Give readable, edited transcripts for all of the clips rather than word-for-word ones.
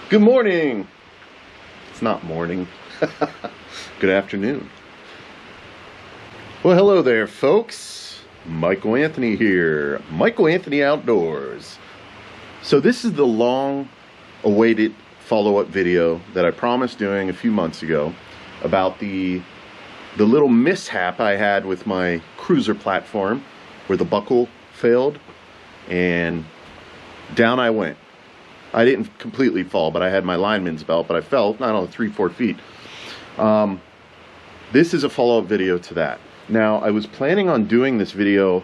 Good morning. It's not morning. Good afternoon. Well, hello there, folks. Michael Anthony here. Michael Anthony Outdoors. So this is the long-awaited follow-up video that I promised doing a few months ago about the little mishap I had with my cruiser platform where the buckle failed and down I went. I didn't completely fall, but I had my lineman's belt, but I fell, I don't know, 3-4 feet. This is a follow-up video to that. Now, I was planning on doing this video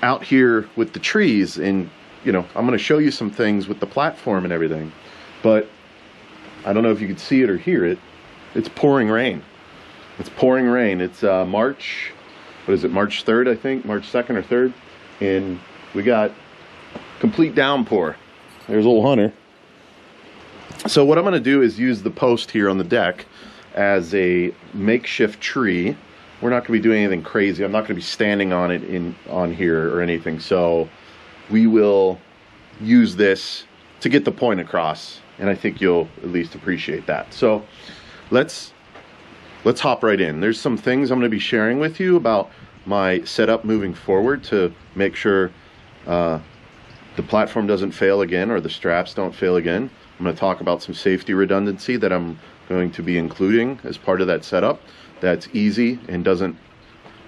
out here with the trees, and, you know, I'm going to show you some things with the platform and everything, but I don't know if you could see it or hear it. It's pouring rain. It's pouring rain. It's March, what is it, March 3rd, I think, March 2nd or 3rd, and we got complete downpour. There's old Hunter. So what I'm going to do is use the post here on the deck as a makeshift tree. We're not going to be doing anything crazy. I'm not going to be standing on it on here or anything. So we will use this to get the point across, and I think you'll at least appreciate that. So let's hop right in. There's some things I'm going to be sharing with you about my setup moving forward to make sure the platform doesn't fail again, or the straps don't fail again. I'm going to talk about some safety redundancy that I'm going to be including as part of that setup. That's easy and doesn't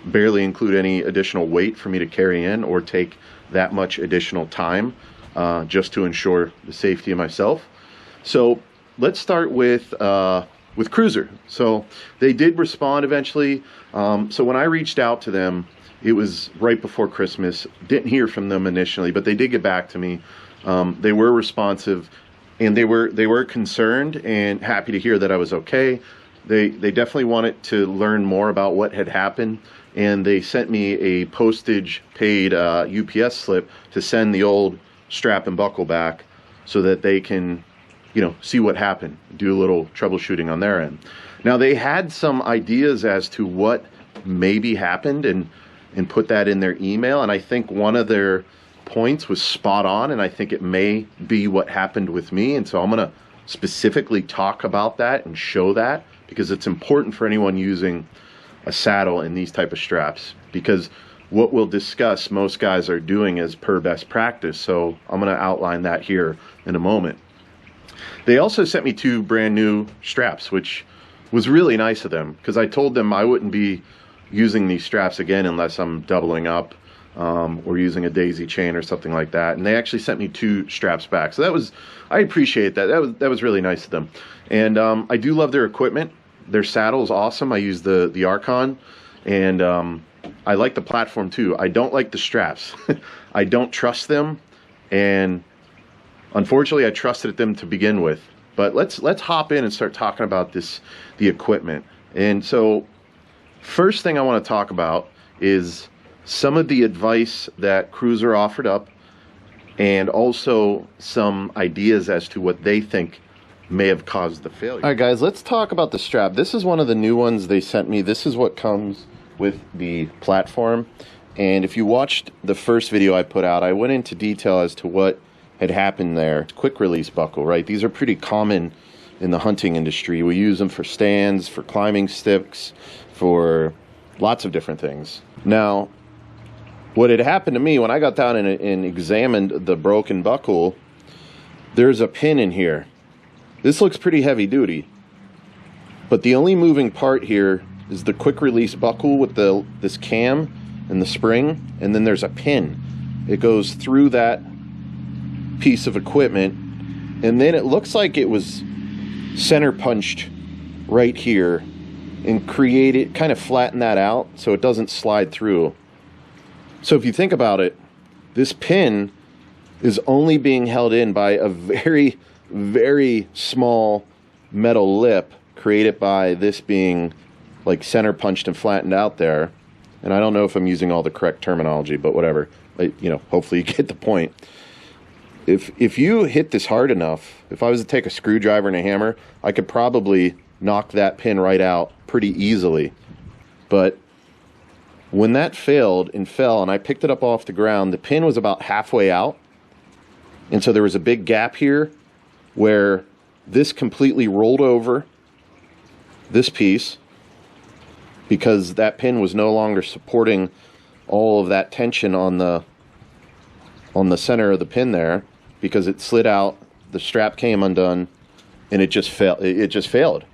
barely include any additional weight for me to carry in or take that much additional time just to ensure the safety of myself. So let's start with Cruiser. So they did respond eventually. So when I reached out to them, it was right before Christmas. Didn't hear from them initially, but they did get back to me. They were responsive, and they were concerned and happy to hear that I was okay. They definitely wanted to learn more about what had happened, and they sent me a postage paid UPS slip to send the old strap and buckle back so that they can, you know, see what happened, do a little troubleshooting on their end. Now, they had some ideas as to what maybe happened and put that in their email, and I think one of their points was spot on, and I think it may be what happened with me. And so I'm going to specifically talk about that and show that, because it's important for anyone using a saddle in these type of straps, because what we'll discuss most guys are doing as per best practice. So I'm going to outline that here in a moment. They also sent me 2 brand new straps, which was really nice of them, because I told them I wouldn't be using these straps again unless I'm doubling up or using a daisy chain or something like that. And they actually sent me 2 straps back. So I appreciate that. That was really nice of them. And I do love their equipment. Their saddle is awesome. I use the Archon, and I like the platform too. I don't like the straps. I don't trust them, and unfortunately I trusted them to begin with. But let's hop in and start talking about the equipment. And so first thing I want to talk about is some of the advice that Cruiser offered up, and also some ideas as to what they think may have caused the failure. All right, guys, let's talk about the strap. This is one of the new ones they sent me. This is what comes with the platform. And if you watched the first video I put out, I went into detail as to what had happened there. Quick release buckle, right? These are pretty common in the hunting industry. We use them for stands, for climbing sticks, for lots of different things. Now, what had happened to me when I got down and examined the broken buckle, there's a pin in here. This looks pretty heavy duty, but the only moving part here is the quick release buckle with this cam and the spring, and then there's a pin. It goes through that piece of equipment, and then it looks like it was center punched right here and kind of flatten that out so it doesn't slide through. So if you think about it, this pin is only being held in by a very, very small metal lip created by this being like center punched and flattened out there. And I don't know if I'm using all the correct terminology, but whatever. You know, hopefully you get the point. If you hit this hard enough, if I was to take a screwdriver and a hammer, I could probably knock that pin right out pretty easily. But when that failed and fell and I picked it up off the ground, the pin was about halfway out. And so there was a big gap here where this completely rolled over this piece because that pin was no longer supporting all of that tension on the center of the pin there, because it slid out, the strap came undone, and it just failed.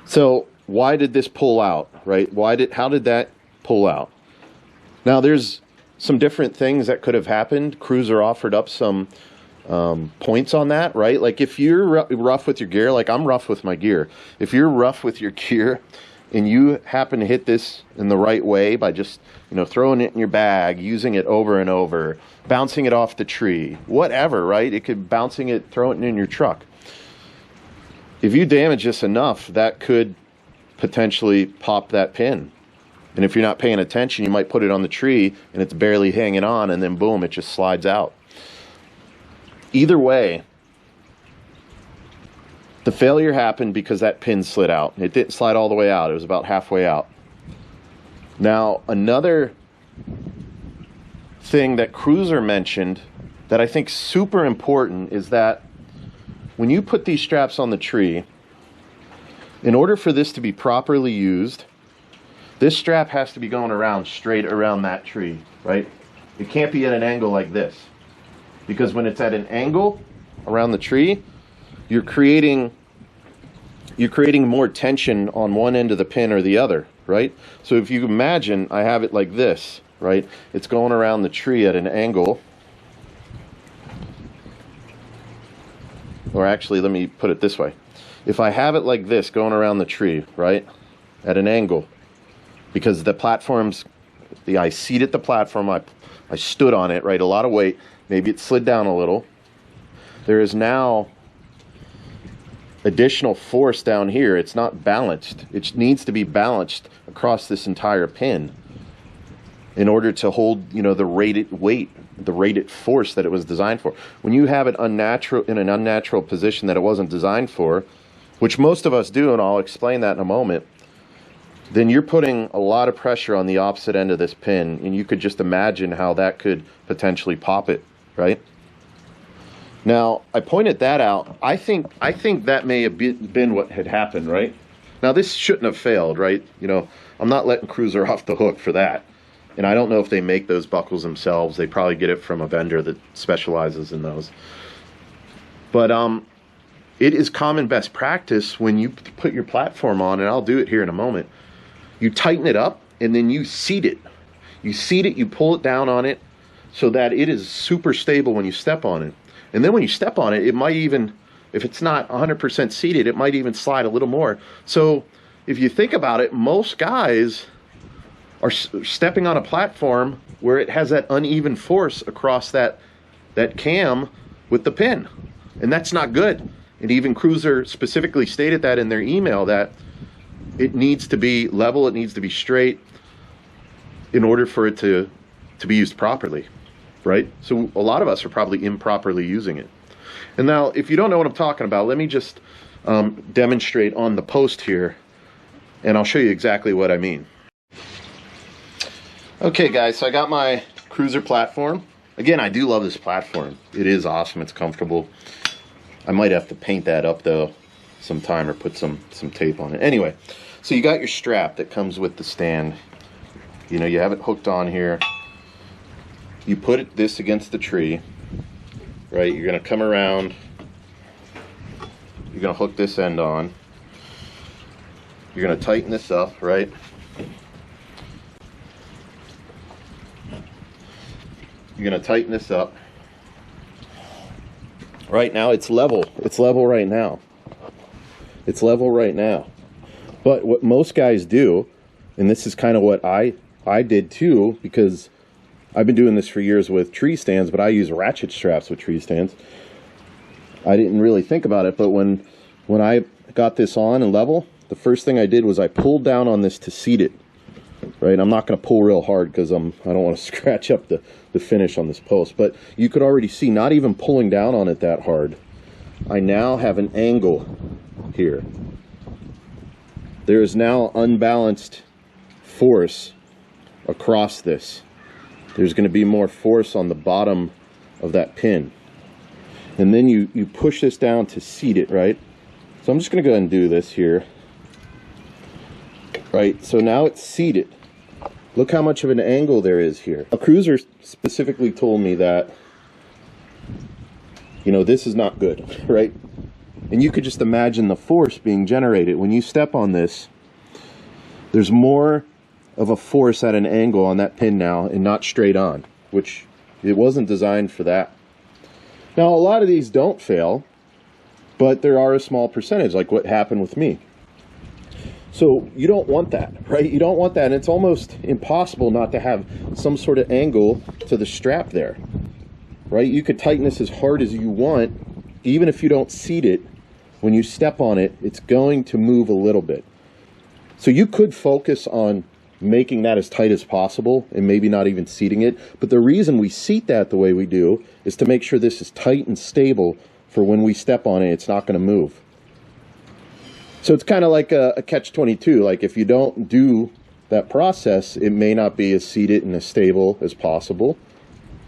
So why did this pull out, right? How did that pull out? Now there's some different things that could have happened. Cruiser offered up some points on that, right? Like if you're rough with your gear, like I'm rough with my gear. If you're rough with your gear and you happen to hit this in the right way by just, you know, throwing it in your bag, using it over and over, bouncing it off the tree, whatever, right? It could bouncing it, throwing it in your truck. If you damage this enough, that could potentially pop that pin. And if you're not paying attention, you might put it on the tree and it's barely hanging on, and then boom, it just slides out. Either way, the failure happened because that pin slid out. It didn't slide all the way out. It was about halfway out. Now, another thing that Cruiser mentioned that I think is super important is that when you put these straps on the tree, in order for this to be properly used, this strap has to be going around straight around that tree, right? It can't be at an angle like this, because when it's at an angle around the tree, you're creating more tension on one end of the pin or the other, right? So if you imagine I have it like this, right? It's going around the tree at an angle. Or actually, let me put it this way. If I have it like this going around the tree, right, at an angle, because the platform's, I seated the platform, I stood on it, right, a lot of weight, maybe it slid down a little. There is now additional force down here. It's not balanced. It needs to be balanced across this entire pin in order to hold, you know, the rated weight, the rated force that it was designed for. When you have it unnatural, in an unnatural position that it wasn't designed for, which most of us do, and I'll explain that in a moment, then you're putting a lot of pressure on the opposite end of this pin, and you could just imagine how that could potentially pop it, right? Now, I pointed that out. I think that may have been what had happened, right? Now, this shouldn't have failed, right? You know, I'm not letting Cruiser off the hook for that. And I don't know if they make those buckles themselves. They probably get it from a vendor that specializes in those. But it is common best practice when you put your platform on, and I'll do it here in a moment, you tighten it up and then you seat it. You seat it, you pull it down on it so that it is super stable when you step on it. And then when you step on it, it might even, if it's not 100% seated, it might even slide a little more. So if you think about it, most guys are stepping on a platform where it has that uneven force across that cam with the pin. And that's not good. And even Cruiser specifically stated that in their email, that it needs to be level, it needs to be straight in order for it to be used properly, right? So a lot of us are probably improperly using it. And now, if you don't know what I'm talking about, let me just demonstrate on the post here, and I'll show you exactly what I mean. Okay guys, so I got my Cruiser platform. Again, I do love this platform. It is awesome, it's comfortable. I might have to paint that up though sometime, or put some tape on it. Anyway, so you got your strap that comes with the stand. You know, you have it hooked on here. You put this against the tree, right? You're gonna come around, you're gonna hook this end on. You're gonna tighten this up, right? You're gonna tighten this up. Right now it's level. It's level right now. It's level right now. But what most guys do, and this is kind of what I did too, because I've been doing this for years with tree stands, but I use ratchet straps with tree stands. I didn't really think about it, but when I got this on and level, the first thing I did was I pulled down on this to seat it. Right, I'm not going to pull real hard because I don't want to scratch up the finish on this post. But you could already see, not even pulling down on it that hard, I now have an angle here. There is now unbalanced force across this. There's going to be more force on the bottom of that pin. And then you push this down to seat it, right? So I'm just going to go ahead and do this here. Right, so now it's seated. Look how much of an angle there is here. A cruiser specifically told me that, you know, this is not good, right? And you could just imagine the force being generated. When you step on this, there's more of a force at an angle on that pin now and not straight on, which it wasn't designed for that. Now, a lot of these don't fail, but there are a small percentage, like what happened with me. So you don't want that, right? You don't want that, and it's almost impossible not to have some sort of angle to the strap there, right? You could tighten this as hard as you want, even if you don't seat it. When you step on it, it's going to move a little bit. So you could focus on making that as tight as possible and maybe not even seating it. But the reason we seat that the way we do is to make sure this is tight and stable for when we step on it, it's not going to move. So it's kind of like a catch-22. Like if you don't do that process, it may not be as seated and as stable as possible.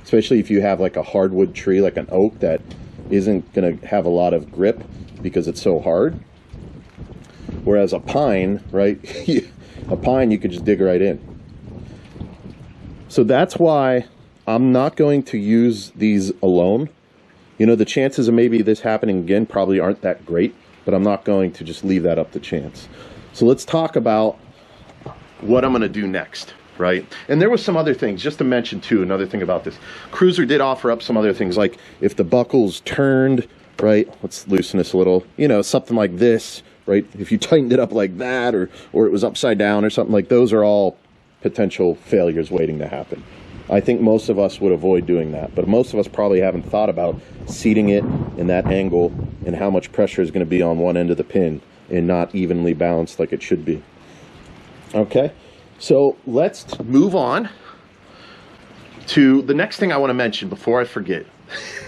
Especially if you have like a hardwood tree, like an oak, that isn't going to have a lot of grip because it's so hard. Whereas a pine, right? A pine you could just dig right in. So that's why I'm not going to use these alone. You know, the chances of maybe this happening again probably aren't that great, but I'm not going to just leave that up to chance. So let's talk about what I'm going to do next, right? And there was some other things, just to mention too, another thing about this. Cruiser did offer up some other things, like if the buckle's turned, right? Let's loosen this a little, you know, something like this, right? If you tightened it up like that, or it was upside down or something, like those are all potential failures waiting to happen. I think most of us would avoid doing that, but most of us probably haven't thought about seating it in that angle and how much pressure is going to be on one end of the pin and not evenly balanced like it should be. Okay, so let's move on to the next thing I want to mention before I forget.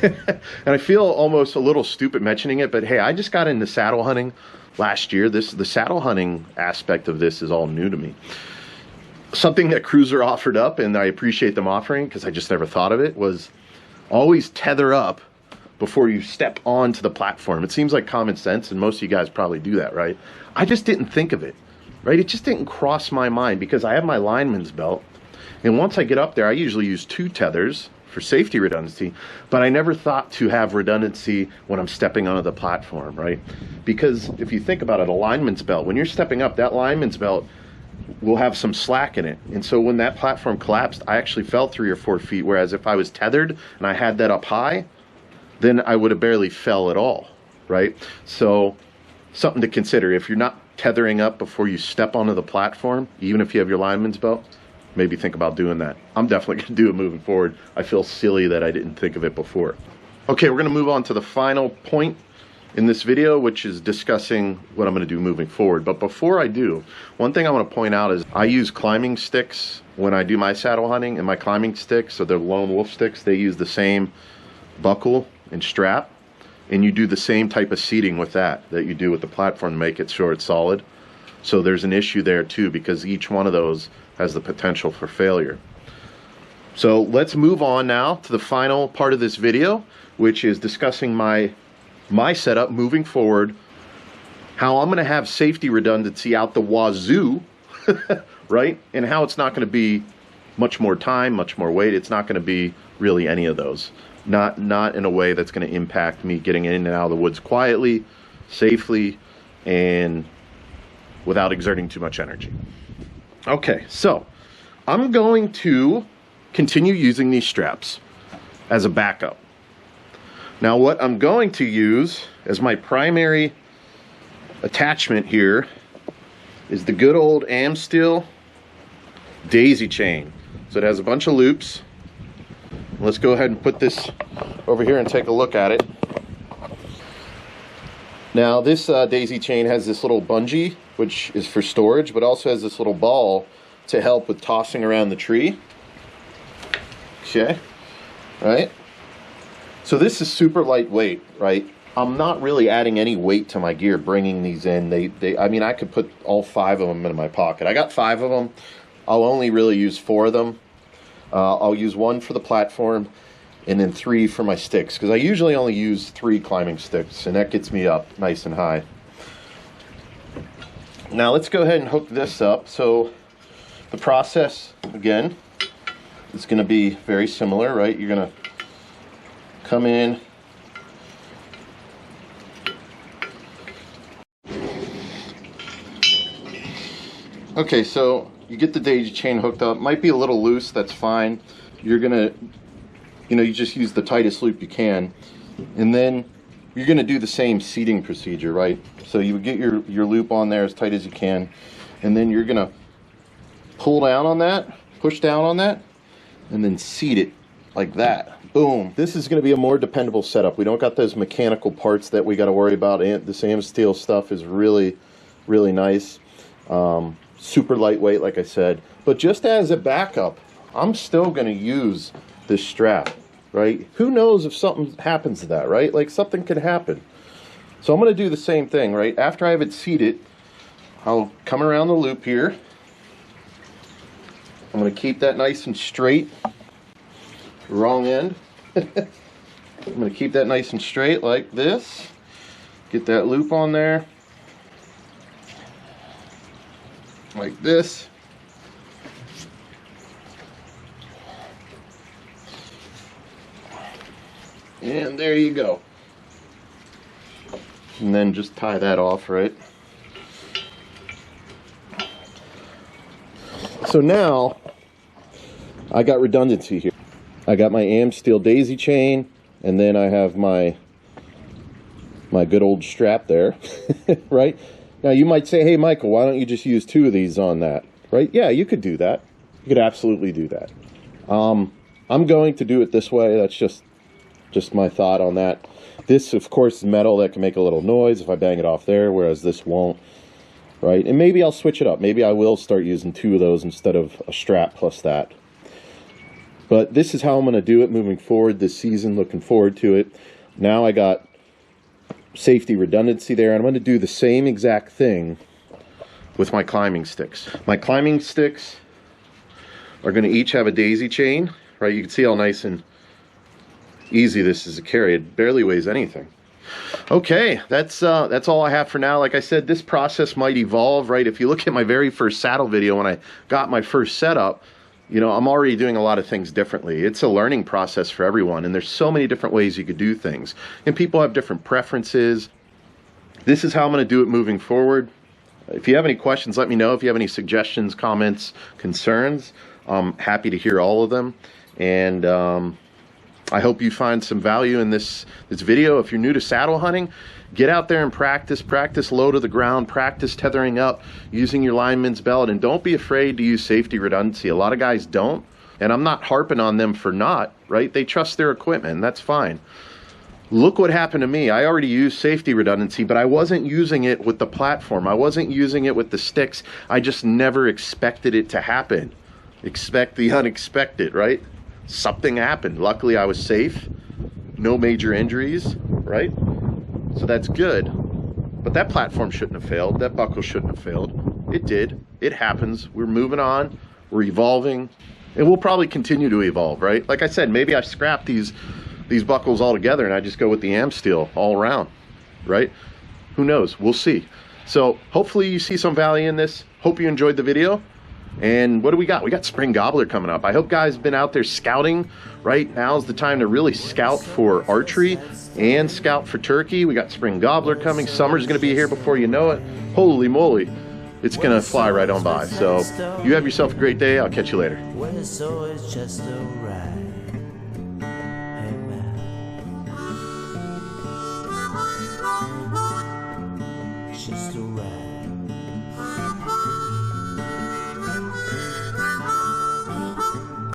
And I feel almost a little stupid mentioning it, but hey, I just got into saddle hunting last year. The saddle hunting aspect of this is all new to me. Something that Cruiser offered up, and I appreciate them offering because I just never thought of it, was always tether up before you step onto the platform. It seems like common sense, and most of you guys probably do that, right? I just didn't think of it, right? It just didn't cross my mind because I have my lineman's belt, and once I get up there, I usually use 2 tethers for safety redundancy, but I never thought to have redundancy when I'm stepping onto the platform, right? Because if you think about it, a lineman's belt, when you're stepping up, that lineman's belt will have some slack in it. And so when that platform collapsed, I actually fell 3 or 4 feet, whereas if I was tethered and I had that up high, then I would have barely fell at all, right? So something to consider. If you're not tethering up before you step onto the platform, even if you have your lineman's belt, maybe think about doing that. I'm definitely going to do it moving forward. I feel silly that I didn't think of it before. Okay, we're going to move on to the final point in this video, which is discussing what I'm going to do moving forward. But before I do, one thing I want to point out is I use climbing sticks when I do my saddle hunting, and my climbing sticks, so they're Lone Wolf sticks, they use the same buckle and strap, and you do the same type of seating with that you do with the platform to make it sure it's solid. So there's an issue there too, because each one of those has the potential for failure. So let's move on now to the final part of this video, which is discussing my setup moving forward, how I'm going to have safety redundancy out the wazoo, right? And how it's not going to be much more time, much more weight. It's not going to be really any of those. Not in a way that's going to impact me getting in and out of the woods quietly, safely, and without exerting too much energy. Okay, so I'm going to continue using these straps as a backup. Now what I'm going to use as my primary attachment here is the good old Amsteel daisy chain. So it has a bunch of loops. Let's go ahead and put this over here and take a look at it. Now this daisy chain has this little bungee, which is for storage, but also has this little ball to help with tossing around the tree. Okay, right? So this is super lightweight, right? I'm not really adding any weight to my gear bringing these in. I mean, I could put all 5 of them in my pocket. I got 5 of them. I'll only really use 4 of them. I'll use 1 for the platform. and then 3 for my sticks, because I usually only use 3 climbing sticks, and that gets me up nice and high. Now let's go ahead and hook this up. So the process, again, is going to be very similar, right? You're going to come in, okay, so you get the daisy chain hooked up. Might be a little loose, that's fine. You're gonna, you just use the tightest loop you can, and then you're gonna do the same seating procedure, right? So you would get your loop on there as tight as you can, and then you're gonna pull down on that, push down on that, and then seat it like that. Boom. This is gonna be a more dependable setup. We don't got those mechanical parts that we gotta worry about. And this Amsteel stuff is really, really nice. Super lightweight, like I said. But just as a backup, I'm still going to use this strap, right? Who knows if something happens to that, right? Like, something could happen. So I'm going to do the same thing, right? After I have it seated, I'll come around the loop here. I'm going to keep that nice and straight. Wrong end. I'm going to keep that nice and straight like this. Get that loop on there. Like this. And there you go. And then just tie that off, right? So now I got redundancy here. I got my Amsteel daisy chain, and then I have my good old strap there, right? Now you might say, hey Michael, why don't you just use 2 of these on that, right? Yeah, you could do that. You could absolutely do that. I'm going to do it this way. That's just my thought on that. This, of course, is metal that can make a little noise if I bang it off there, whereas this won't, right? And maybe I'll switch it up. Maybe I will start using 2 of those instead of a strap plus that. But this is how I'm going to do it moving forward this season. Looking forward to it. Now I got safety redundancy there, and I'm going to do the same exact thing with my climbing sticks. My climbing sticks are going to each have a daisy chain, right? You can see how nice and easy this is to carry. It barely weighs anything. Okay, that's all I have for now. Like I said, this process might evolve, right? If you look at my very first saddle video when I got my first setup, I'm already doing a lot of things differently. It's a learning process for everyone, and there's so many different ways you could do things. And people have different preferences. This is how I'm going to do it moving forward. If you have any questions, let me know. If you have any suggestions, comments, concerns, I'm happy to hear all of them. And I hope you find some value in this video. If you're new to saddle hunting, get out there and practice low to the ground, practice tethering up, using your lineman's belt, and don't be afraid to use safety redundancy. A lot of guys don't, and I'm not harping on them for not, right? They trust their equipment, and that's fine. Look what happened to me. I already used safety redundancy, but I wasn't using it with the platform. I wasn't using it with the sticks. I just never expected it to happen. Expect the unexpected, right? Something happened. Luckily, I was safe. No major injuries, right? So that's good. But that platform shouldn't have failed. That buckle shouldn't have failed. It did. It happens. We're moving on. We're evolving. And we'll probably continue to evolve, right? Like I said, maybe I scrap these buckles all together and I just go with the Amsteel all around, right? Who knows? We'll see. So hopefully you see some value in this. Hope you enjoyed the video. And what do we got? We got spring gobbler coming up. I hope guys have been out there scouting. Right now's the time to really scout for archery and scout for turkey. We got spring gobbler coming. Summer's going to be here before you know it. Holy moly, it's going to fly right on by. So you have yourself a great day. I'll catch you later. Just a ride.